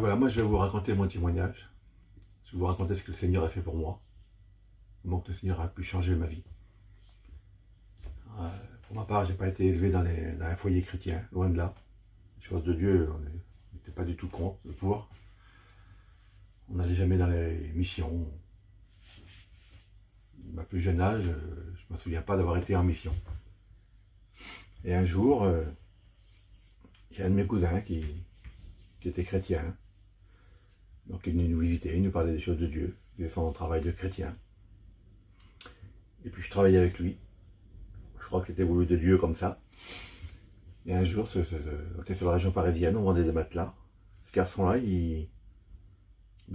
Voilà, moi je vais vous raconter mon témoignage. Je vais vous raconter ce que le Seigneur a fait pour moi. Comment que le Seigneur a pu changer ma vie. Pour ma part, je n'ai pas été élevé dans un foyer chrétien, loin de là. Les choses de Dieu, on n'était pas du tout contre, pour. On n'allait jamais dans les missions. À ma plus jeune âge, je ne me souviens pas d'avoir été en mission. Et un jour, j'ai un de mes cousins qui était chrétien. Donc il venait nous visiter, il nous parlait des choses de Dieu, il faisait son travail de chrétien. Et puis je travaillais avec lui. Je crois que c'était voulu de Dieu comme ça. Et un jour, on était sur la région parisienne, on vendait des matelas. Ce garçon-là, il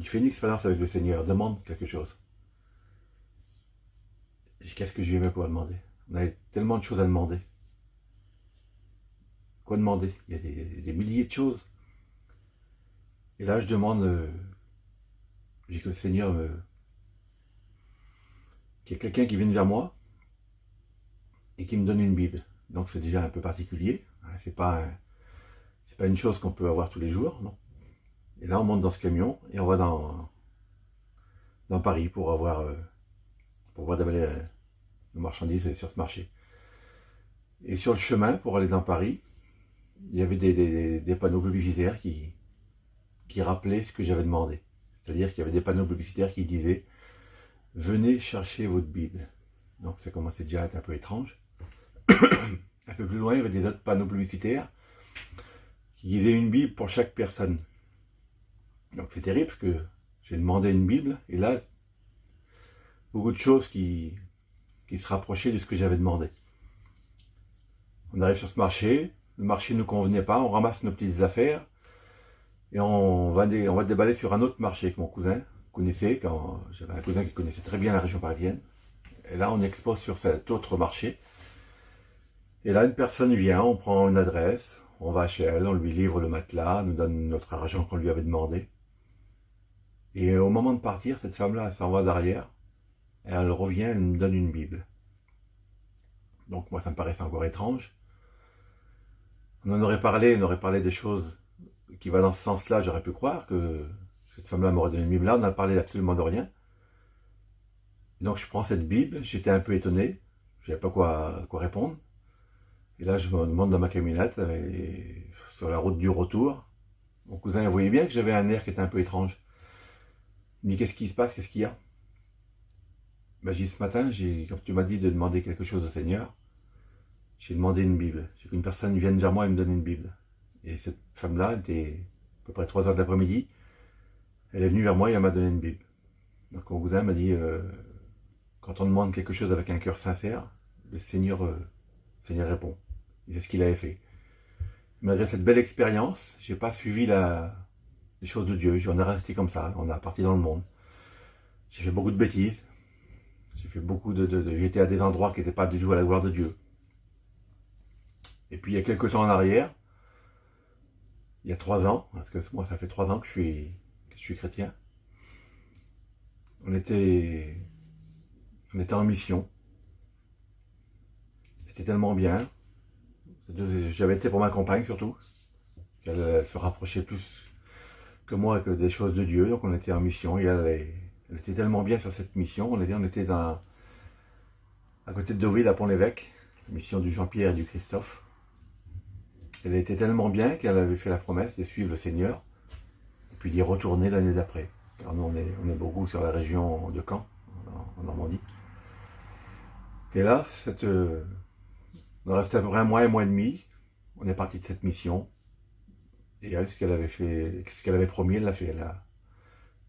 fait une expérience avec le Seigneur, demande quelque chose. J'ai dit, qu'est-ce que je lui ai pour demander? On avait tellement de choses à demander. Quoi demander? Il y a des milliers de choses. Et là, je demande, j'ai que le Seigneur qu'il y ait quelqu'un qui vienne vers moi et qui me donne une Bible. Donc c'est déjà un peu particulier. C'est pas une chose qu'on peut avoir tous les jours, non. Et là, on monte dans ce camion et on va dans Paris pour voir nos marchandises sur ce marché. Et sur le chemin pour aller dans Paris, il y avait des panneaux publicitaires qui rappelaient ce que j'avais demandé. C'est-à-dire qu'il y avait des panneaux publicitaires qui disaient « Venez chercher votre Bible ». Donc ça commençait déjà à être un peu étrange. Un peu plus loin, il y avait des autres panneaux publicitaires qui disaient une Bible pour chaque personne. Donc c'est terrible parce que j'ai demandé une Bible et là, beaucoup de choses qui se rapprochaient de ce que j'avais demandé. On arrive sur ce marché, le marché ne nous convenait pas, on ramasse nos petites affaires et on va déballer sur un autre marché que mon cousin connaissait, quand j'avais un cousin qui connaissait très bien la région parisienne. Et là, on expose sur cet autre marché. Et là, une personne vient, on prend une adresse, on va chez elle, on lui livre le matelas, nous donne notre argent qu'on lui avait demandé. Et au moment de partir, cette femme-là, elle s'en va derrière, et elle revient, elle me donne une Bible. Donc moi, ça me paraissait encore étrange. On aurait parlé des choses qui vont dans ce sens-là, j'aurais pu croire que cette femme-là m'aurait donné une Bible. Là, on n'a parlé absolument de rien. Et donc je prends cette Bible, j'étais un peu étonné, je ne savais pas quoi répondre. Et là, je me demande dans ma camionnette, et sur la route du retour, mon cousin il voyait bien que j'avais un air qui était un peu étrange. Il me dit, qu'est-ce qui se passe, qu'est-ce qu'il y a? Ben, j'ai dit, ce matin, quand tu m'as dit de demander quelque chose au Seigneur, j'ai demandé une Bible. J'ai qu'une personne vienne vers moi et me donne une Bible. Et cette femme-là, elle était à peu près 3 heures de l'après-midi, elle est venue vers moi et elle m'a donné une Bible. Donc mon cousin m'a dit, quand on demande quelque chose avec un cœur sincère, le Seigneur répond. Et c'est ce qu'il avait fait. Malgré cette belle expérience, je n'ai pas suivi les choses de Dieu. On est resté comme ça, on est parti dans le monde. J'ai fait beaucoup de bêtises. J'ai fait beaucoup j'étais à des endroits qui n'étaient pas du tout à la gloire de Dieu. Et puis il y a quelques temps en arrière, il y a 3 ans, parce que moi ça fait 3 ans que je suis chrétien, on était en mission. C'était tellement bien. J'avais été pour ma compagne surtout, qu'elle se rapprochait plus que moi que des choses de Dieu, donc on était en mission et elle était tellement bien sur cette mission. On était à côté de Deauville, à Pont-l'Évêque, la mission du Jean-Pierre et du Christophe. Elle était tellement bien qu'elle avait fait la promesse de suivre le Seigneur et puis d'y retourner l'année d'après. Car nous, on est beaucoup sur la région de Caen, en Normandie. Et là, on restait à peu près un mois et demi. On est parti de cette mission. Et elle, ce qu'elle avait promis, elle l'a fait.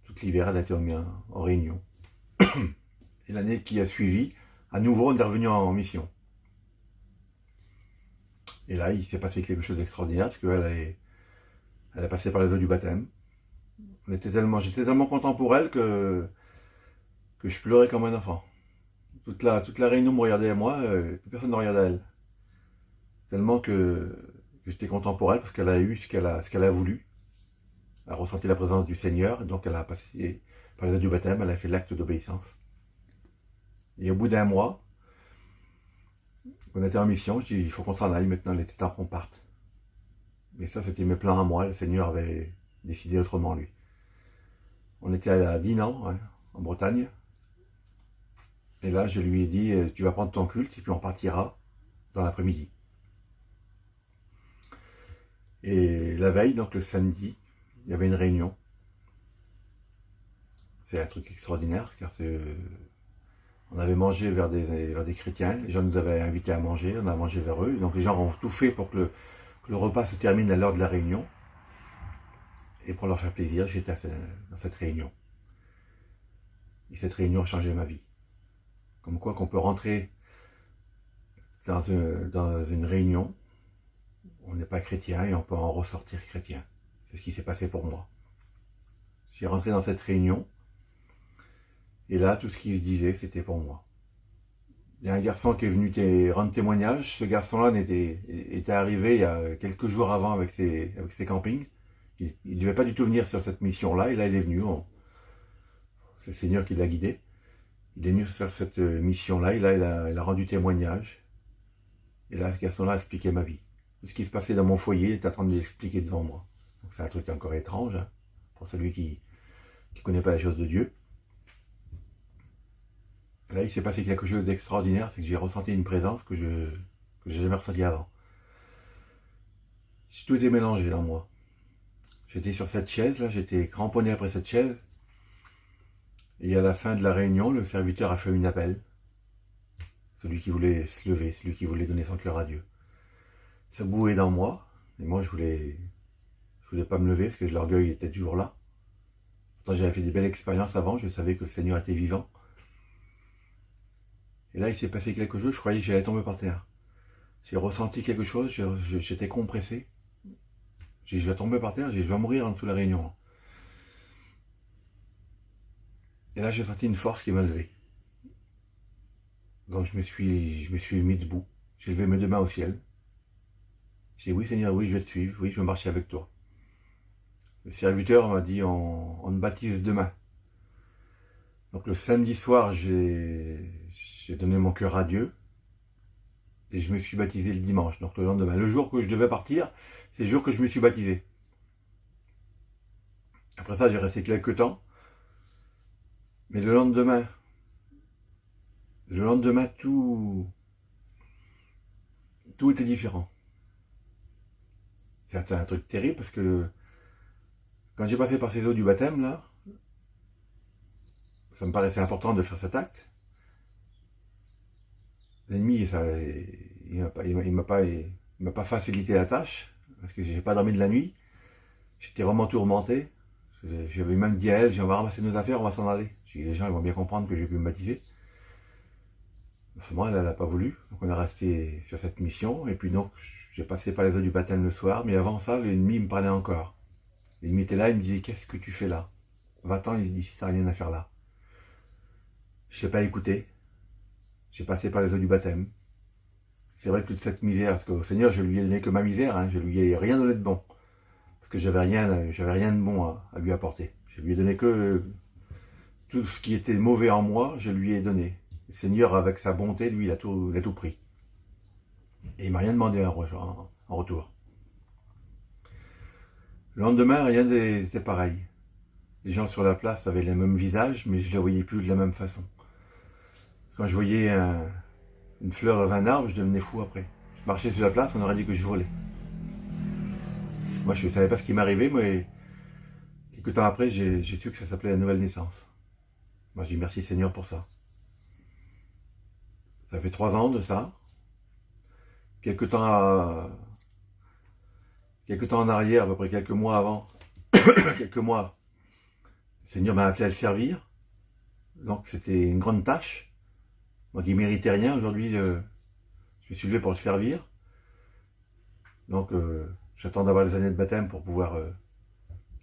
Toute l'hiver, elle a été en réunion. Et l'année qui a suivi, à nouveau, on est revenu en mission. Et là, il s'est passé quelque chose d'extraordinaire, parce qu'elle a passé par les eaux du baptême. J'étais tellement content pour elle que je pleurais comme un enfant. Toute la réunion me regardait à moi, personne ne regardait à elle. Tellement que j'étais content pour elle, parce qu'elle a eu ce qu'elle a voulu. Elle a ressenti la présence du Seigneur, et donc elle a passé par les eaux du baptême, elle a fait l'acte d'obéissance. Et au bout d'un mois, on était en mission, je dis, il faut qu'on s'en aille maintenant, il était temps qu'on parte. Mais ça, c'était mes plans à moi, le Seigneur avait décidé autrement, lui. On était à Dinan, hein, en Bretagne. Et là, je lui ai dit, tu vas prendre ton culte et puis on partira dans l'après-midi. Et la veille, donc le samedi, il y avait une réunion. C'est un truc extraordinaire, car on avait mangé vers des chrétiens, les gens nous avaient invités à manger, on a mangé vers eux, donc les gens ont tout fait pour que le repas se termine à l'heure de la réunion. Et pour leur faire plaisir, j'étais dans cette réunion. Et cette réunion a changé ma vie. Comme quoi qu'on peut rentrer dans une réunion, on n'est pas chrétien et on peut en ressortir chrétien. C'est ce qui s'est passé pour moi. J'ai rentré dans cette réunion, et là, tout ce qui se disait, c'était pour moi. Il y a un garçon qui est venu rendre témoignage. Ce garçon-là était arrivé il y a quelques jours avant avec ses campings. Il ne devait pas du tout venir sur cette mission-là, et là, il est venu. C'est le Seigneur qui l'a guidé. Il est venu sur cette mission-là, et là, il a rendu témoignage. Et là, ce garçon-là a expliqué ma vie. Tout ce qui se passait dans mon foyer, il est en train de l'expliquer devant moi. Donc c'est un truc encore étrange, hein, pour celui qui ne connaît pas les choses de Dieu. Là, il s'est passé quelque chose d'extraordinaire, c'est que j'ai ressenti une présence que je n'ai jamais ressentie avant. Tout était mélangé dans moi. J'étais sur cette chaise, là, j'étais cramponné après cette chaise. Et à la fin de la réunion, le serviteur a fait un appel. Celui qui voulait se lever, celui qui voulait donner son cœur à Dieu. Ça bouait dans moi, et moi je voulais pas me lever parce que l'orgueil était toujours là. Pourtant j'avais fait des belles expériences avant, je savais que le Seigneur était vivant. Et là il s'est passé quelque chose, je croyais que j'allais tomber par terre. J'ai ressenti quelque chose, j'étais compressé. J'ai dit, je vais tomber par terre, je vais mourir en dessous de la réunion. Et là j'ai senti une force qui m'a levé. Donc je me suis mis debout, j'ai levé mes deux mains au ciel. J'ai dit, oui Seigneur, oui je vais te suivre, oui je vais marcher avec toi. Le serviteur m'a dit, on te baptise demain. Donc le samedi soir, j'ai donné mon cœur à Dieu. Et je me suis baptisé le dimanche, donc le lendemain. Le jour que je devais partir, c'est le jour que je me suis baptisé. Après ça, j'ai resté quelques temps. Mais le lendemain, tout était différent. C'est un truc terrible parce que quand j'ai passé par ces eaux du baptême, là, ça me paraissait important de faire cet acte. L'ennemi, il m'a pas facilité la tâche, parce que j'ai pas dormi de la nuit. J'étais vraiment tourmenté. J'avais même dit à elle, on va ramasser nos affaires, on va s'en aller. J'ai dit, les gens ils vont bien comprendre que j'ai pu me baptiser. Forcément, elle n'a pas voulu. Donc on est resté sur cette mission. Et puis donc, j'ai passé par les eaux du baptême le soir. Mais avant ça, l'ennemi me parlait encore. L'ennemi était là, il me disait, qu'est-ce que tu fais là? Va-t'en, il dit, t'as rien à faire là. Je ne l'ai pas écouté. J'ai passé par les eaux du baptême. C'est vrai que toute cette misère, parce qu'au Seigneur, je lui ai donné que ma misère, hein, je lui ai rien donné de bon. Parce que j'avais rien de bon à lui apporter. Je lui ai donné que tout ce qui était mauvais en moi, je lui ai donné. Le Seigneur, avec sa bonté, lui, il a tout pris. Et il m'a rien demandé en retour. Le lendemain, rien n'était pareil. Les gens sur la place avaient le même visage, mais je ne les voyais plus de la même façon. Quand je voyais une fleur dans un arbre, je devenais fou après. Je marchais sur la place, on aurait dit que je volais. Moi, je ne savais pas ce qui m'arrivait, mais quelques temps après, j'ai su que ça s'appelait la nouvelle naissance. Moi, j'ai dit merci Seigneur pour ça. Ça fait 3 ans de ça. Quelques temps en arrière, à peu près quelques mois avant, quelques mois, le Seigneur m'a appelé à le servir. Donc, c'était une grande tâche. Moi qui ne méritais rien, aujourd'hui, je me suis levé pour le servir. Donc, j'attends d'avoir les années de baptême pour pouvoir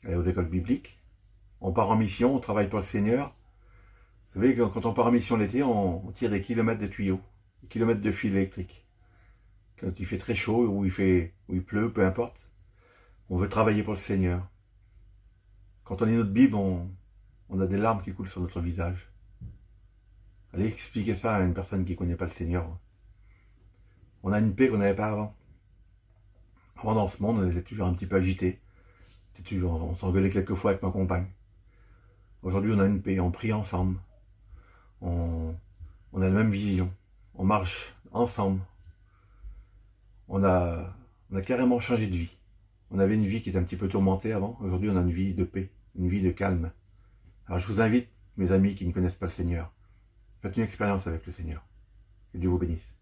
aller aux écoles bibliques. On part en mission, on travaille pour le Seigneur. Vous savez, quand on part en mission l'été, on tire des kilomètres de tuyaux, des kilomètres de fils électriques. Quand il fait très chaud, ou il pleut, peu importe, on veut travailler pour le Seigneur. Quand on lit notre Bible, on a des larmes qui coulent sur notre visage. Allez expliquer ça à une personne qui ne connaît pas le Seigneur. On a une paix qu'on n'avait pas avant. Avant, dans ce monde, on était toujours un petit peu agité. On s'engueulait quelques fois avec ma compagne. Aujourd'hui, on a une paix, on prie ensemble. On a la même vision. On marche ensemble. On a carrément changé de vie. On avait une vie qui était un petit peu tourmentée avant. Aujourd'hui, on a une vie de paix, une vie de calme. Alors, je vous invite, mes amis qui ne connaissent pas le Seigneur, faites une expérience avec le Seigneur. Que Dieu vous bénisse.